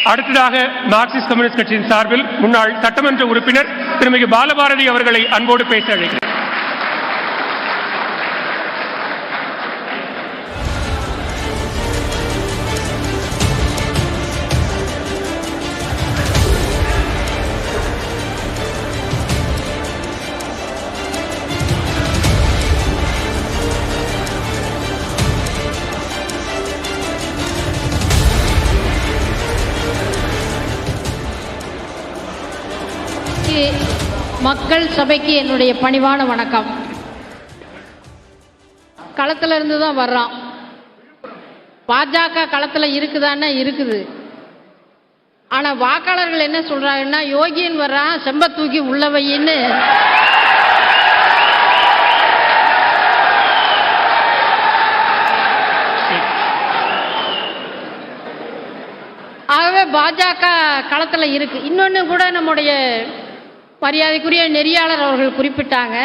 அடுத்ததாக Marxist communist கட்சியின் சார்பில் முன்னாள் சட்டமன்ற உறுப்பினர் திருமிகு பாலபாரதி அவர்களை அன்போடு பேச அழைக்கிறேன். மக்கள் சபைக்கு என்னுடைய பணிவான வணக்கம். களத்தில் இருந்து தான் வர்றோம். பாஜக களத்தில் இருக்குதான்னா இருக்குது. ஆனால் வாக்காளர்கள் என்ன சொல்கிறாங்கன்னா, யோகியன் வர்றான் செம்ப தூக்கி உள்ள வையின்னு ஆகவே பாஜக களத்தில் இருக்கு. இன்னொன்று கூட நம்முடைய மரியாதைக்குரிய நெறியாளர் அவர்கள் குறிப்பிட்டாங்க,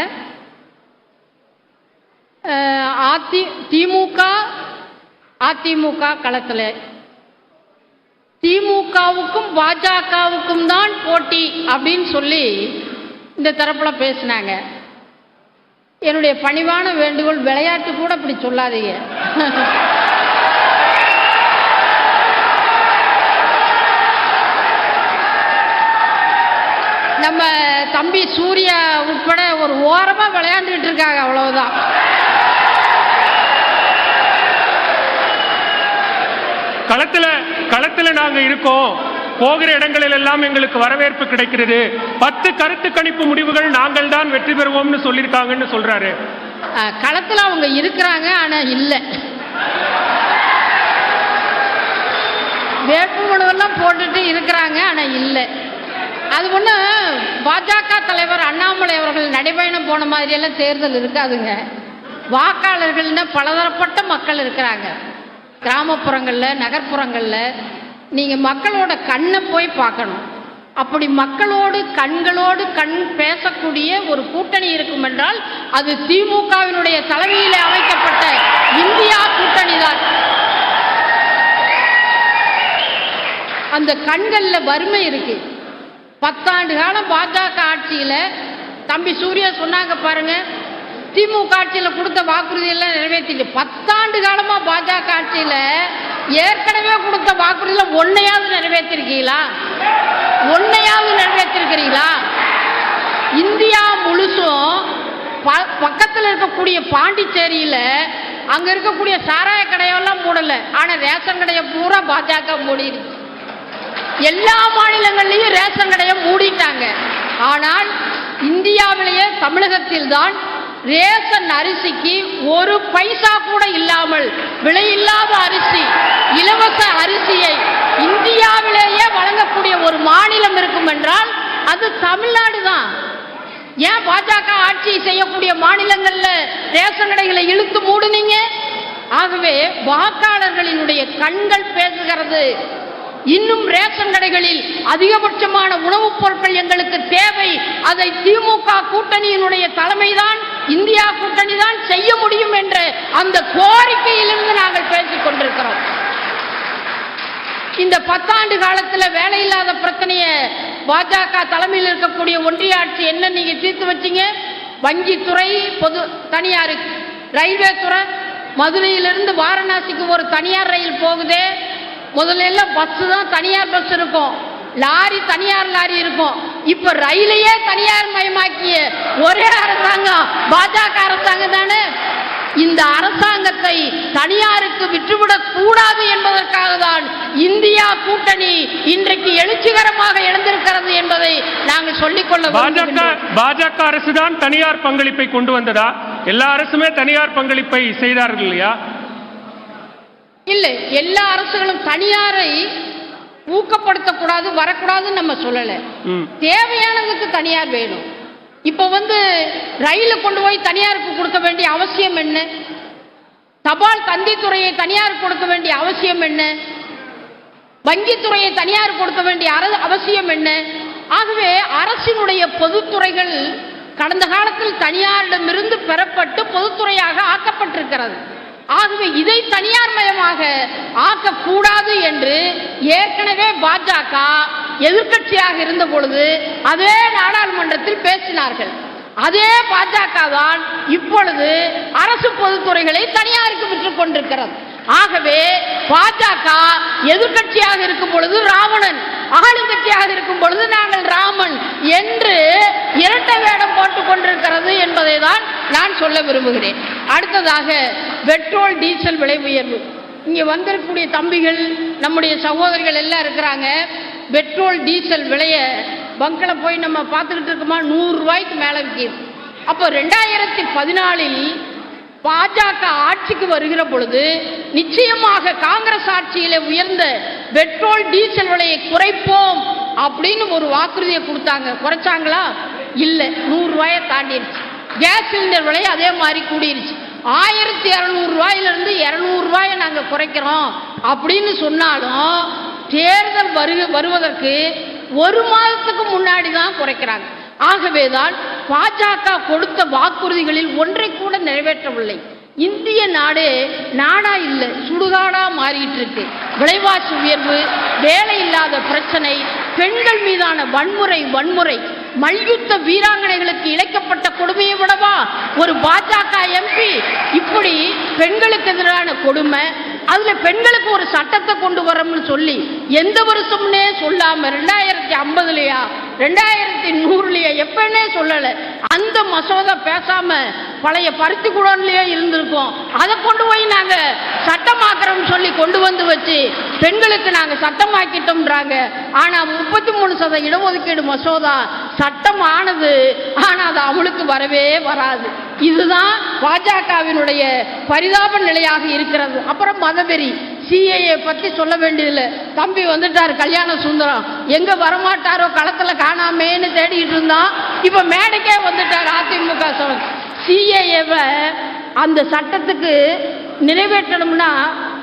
அதிமுக களத்தில் திமுகவுக்கும் பாஜகவுக்கும் தான் போட்டி அப்படின்னு சொல்லி இந்த தரப்பில் பேசினாங்க. என்னுடைய பணிவான வேண்டுகோள், விளையாட்டு கூட இப்படி சொல்லாதீங்க. நம்ம தம்பி சூர்யா உட்பட ஒரு ஓரமாக விளையாண்டுட்டு இருக்காங்க, அவ்வளவுதான். களத்துல நாங்க இருக்கோம், போகிற இடங்களில் எல்லாம் எங்களுக்கு வரவேற்பு கிடைக்கிறது, 10 கருத்து கணிப்பு முடிவுகள் நாங்கள் தான் வெற்றி பெறுவோம்னு சொல்லியிருக்காங்கன்னு சொல்றாரு. களத்தில் அவங்க இருக்கிறாங்க, ஆனா இல்லை. வேட்புமனுவெல்லாம் போட்டுட்டு இருக்கிறாங்க, ஆனா இல்லை. அது ஒன்று பாஜக தலைவர் அண்ணாமலை அவர்கள் நடைபயணம் போன மாதிரியெல்லாம் தேர்தல் இருக்காதுங்க. வாக்காளர்கள்னா பலதரப்பட்ட மக்கள் இருக்கிறாங்க. கிராமப்புறங்களில், நகர்ப்புறங்களில் நீங்கள் மக்களோட கண்ணை போய் பார்க்கணும். அப்படி மக்களோடு கண்களோடு கண் பேசக்கூடிய ஒரு கூட்டணி இருக்கும் என்றால் அது திமுகவினுடைய தலைமையில் அமைக்கப்பட்ட இந்தியா கூட்டணி தான். அந்த கண்களில் வறுமை இருக்கு. 10 ஆண்டு காலம் பாஜக ஆட்சியில் தம்பி சூர்யா சொன்னாங்க பாருங்க, திமுக ஆட்சியில் கொடுத்த வாக்குறுதியெல்லாம் நிறைவேற்றிட்டு 10 ஆண்டு காலமாக பாஜக ஆட்சியில் ஏற்கனவே கொடுத்த வாக்குறுதியில் ஒன்னையாவது நிறைவேற்றிருக்கீங்களா? இந்தியா முழுசும் பக்கத்தில் இருக்கக்கூடிய பாண்டிச்சேரியில் அங்கே இருக்கக்கூடிய சாராய கடையெல்லாம் மூடலை, ஆனால் ரேஷன் கடையை பூரா பாஜக மூடிடுச்சு. எல்லா மாநிலங்கள்லையும் ரேஷன் கடையை மூடிட்டாங்க. ஆனால் இந்தியாவிலேயே தமிழகத்தில் தான் ரேஷன் அரிசிக்கு ஒரு பைசா கூட இல்லாமல் விலையில்லாத அரிசி, இலவச அரிசியை இந்தியாவிலேயே வழங்கக்கூடிய ஒரு மாநிலம் இருக்கும் என்றால் அது தமிழ்நாடு தான். ஏன் பாஜக ஆட்சி செய்யக்கூடிய மாநிலங்கள்ல ரேஷன் கடைகளை இழுத்து மூடுனீங்க? ஆகவே வாக்காளர்களினுடைய கண்கள் பேசுகிறது. இன்னும் ரேஷன் கடைகளில் அதிகபட்சமான உணவுப் பொருட்கள் எங்களுக்கு தேவை. அதை திமுக கூட்டணியினுடைய தலைமைதான், இந்தியா கூட்டணி தான் செய்ய முடியும் என்ற அந்த கோரிக்கையிலிருந்து நாங்கள் பேசிக் கொண்டிருக்கிறோம். இந்த 10 ஆண்டு காலத்தில் வேலையில்லாத பிரச்சனையை பாஜக தலைமையில் இருக்கக்கூடிய ஒன்றிய ஆட்சி என்ன நீங்க தீர்த்து வச்சீங்க? வங்கித்துறை தனியாருக்கு, ரயில்வே துறை, மதுரையிலிருந்து வாரணாசிக்கு ஒரு தனியார் ரயில் போகுதே. முதல்ல எல்லாம் பஸ் தான், தனியார் பஸ் இருக்கும், லாரி தனியார் லாரி இருக்கும். இப்ப ரயிலையே தனியார் மயமாக்கிய ஒரே அரசாங்கம் பாஜக அரசாங்கம் தானே. இந்த அரசாங்கத்தை தனியாருக்கு விட்டுவிடக் கூடாது என்பதற்காக தான் இந்தியா கூட்டணி இன்றைக்கு எழுச்சிகரமாக எழுந்திருக்கிறது என்பதை நாங்கள் சொல்லிக்கொள்ள. பாஜக அரசு தான் தனியார் பங்களிப்பை கொண்டு வந்ததா? எல்லா அரசுமே தனியார் பங்களிப்பை செய்தார்கள் இல்லையா? இல்லை, எல்லா அரசுகளும் தனியாரை ஊக்கப்படுத்தக்கூடாது, வரக்கூடாதுன்னு நம்ம சொல்லல. தேவையானதுக்கு தனியார் வேணும். இப்ப ரயில கொண்டு போய் தனியாருக்கு கொடுக்க வேண்டிய அவசியம் என்ன? தபால் தந்தித்துறையை தனியார் கொடுக்க வேண்டிய அவசியம் என்ன? வங்கித்துறையை தனியார் கொடுக்க வேண்டிய அவசியம் என்ன? ஆகவே அரசினுடைய பொதுத்துறைகள் கடந்த காலத்தில் தனியாரிடமிருந்து பெறப்பட்டு பொதுத்துறையாக ஆக்கப்பட்டிருக்கிறது. ஆகவே இதை தனியார் மயமாக ஆக்கக்கூடாது என்று ஏற்கனவே பாஜக எதிர்க்கட்சியாக இருந்த பொழுது அதே நாடாளுமன்றத்தில் பேசினார்கள். அதே பாஜக தான் இப்பொழுது அரசு பொதுத்துறைகளை தனியாருக்கு விற்றுக் கொண்டிருக்கிறது. ஆகவே பாஜக எதிர்க்கட்சியாக இருக்கும் பொழுது ராவணன், ஆளுங்கட்சியாக இருக்கும் பொழுது நாங்கள் ராமன் என்று இரட்டை வேடம் போட்டுக் கொண்டிருக்கிறது என்பதை தான் நான் சொல்ல விரும்புகிறேன். அடுத்ததாக பெட்ரோல் டீசல் விலை உயர்வு. இங்கே வந்திருக்கக்கூடிய தம்பிகள், நம்முடைய சகோதரிகள் எல்லாம் இருக்கிறாங்க. பெட்ரோல் டீசல் விலையை பங்கில் போய் நம்ம பார்த்துக்கிட்டு இருக்கோமா, 100 ரூபாய்க்கு மேலே விற்கிது. அப்போ 2014 பாஜக ஆட்சிக்கு வருகிற பொழுது நிச்சயமாக காங்கிரஸ் ஆட்சியில உயர்ந்த பெட்ரோல் டீசல் விலையை குறைப்போம் அப்படின்னு ஒரு வாக்குறுதியை கொடுத்தாங்க. குறைச்சாங்களா? இல்லை, 100 ரூபாயை தாண்டிடுச்சு. கேஸ் சிலிண்டர் விலை அதே மாதிரி கூடிருச்சு. 1200 ரூபாயிலிருந்து 200 ரூபாயை நாங்கள் குறைக்கிறோம் அப்படின்னு சொன்னாலும் தேர்தல் வருவதற்கு 1 மாதத்துக்கு முன்னாடி தான் குறைக்கிறாங்க. ஆகவேதான் பாஜக கொடுத்த வாக்குறுதிகளில் ஒன்றை கூட நிறைவேற்றவில்லை. இந்திய நாடா இல்லை, சுடுகாடா மாறிட்டு இருக்கு. விலைவாசி உயர்வு, வேலை இல்லாத பிரச்சனை, பெண்கள் மீதான வன்முறை, மல்யுத்த வீராங்கனைகளுக்கு இழைக்கப்பட்ட கொடுமையை விடவா ஒரு பாஜக எம்பி இப்படி பெண்களுக்கு எதிரான கொடுமை, அதுல பெண்களுக்கு ஒரு சட்டத்தை கொண்டு வரோம்னு சொல்லி எந்த வருஷம்னே சொல்லாம 2050லயா 2100லயா எப்பன்னே சொல்லல. அந்த மசோதா பேசாம பழைய பருத்தி குடோன்லயே இருந்திருக்கோம். அதை கொண்டு போய் நாங்க சட்டமாக்குறோம் சொல்லி கொண்டு வந்து வச்சு பெண்களுக்கு நாங்க சட்டமாக்கிட்டோம்ன்றாங்க. ஆனா 33% இடஒதுக்கீடு மசோதா சட்டம் ஆனது, ஆனா அது அவளுக்கு வரவே வராது. இதுதான் பாஜகவினுடைய பரிதாப நிலையாக இருக்கிறது. அப்புறம் மதவெறி, சிஏஏ பத்தி சொல்ல வேண்டியதில்லை. தம்பி வந்துட்டார் கல்யாண சுந்தரம், எங்க வரமாட்டாரோ களத்துல காணாமேன்னு தேடிட்டு இருந்தான். இப்ப மேடைக்கே வந்துட்டார் அதிமுக. சிஏஏவை அந்த சட்டத்துக்கு நிறைவேற்றணும்னா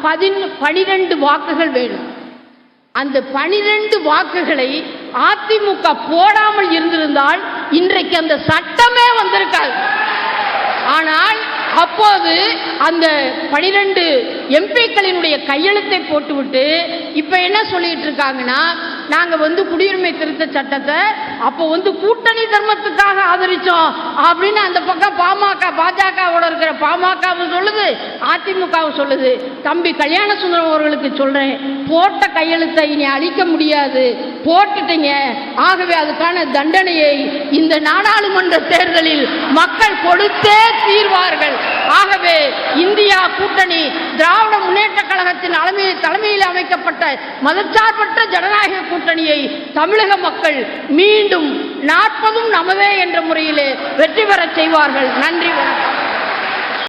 12 வாக்குகள் வேணும். அந்த 12 வாக்குகளை அதிமுக போடாமல் இருந்திருந்தால் இன்றைக்கு அந்த சட்டமே வந்திருக்காது. ஆனால் அப்போது அந்த 12 எம்பிக்களினுடைய கையெழுத்தை போட்டுவிட்டு இப்ப என்ன சொல்லிட்டு இருக்காங்கன்னா, நாங்க குடியுரிமை திருத்த சட்டத்தை அப்போ கூட்டணி தர்மத்துக்காக ஆதரிச்சோம் அப்படின்னு அந்த பக்கம் பாஜகவோட இருக்கிற பாமகவும் சொல்லுது, அதிமுகவும் சொல்லுது. தம்பி கல்யாண சுந்தரம் அவர்களுக்கு சொல்றேன், போட்ட கையெழுத்தை இனி அழிக்க முடியாது, போட்டுட்டீங்க. ஆகவே அதுக்கான தண்டனையை இந்த நாடாளுமன்ற தேர்தலில் மக்கள் கொடுத்தே தீர்வார்கள். ஆகவே இந்தியா கூட்டணி திராவிட முன்னேற்ற கழகத்தின் தலைமையில் அமைக்கப்பட்ட மதச்சார்பற்ற ஜனநாயக கூட்டணியை தமிழக மக்கள் மீண்டும் 40 நமதே என்ற முறையிலே வெற்றி பெறச் செய்வார்கள். நன்றி, வணக்கம்.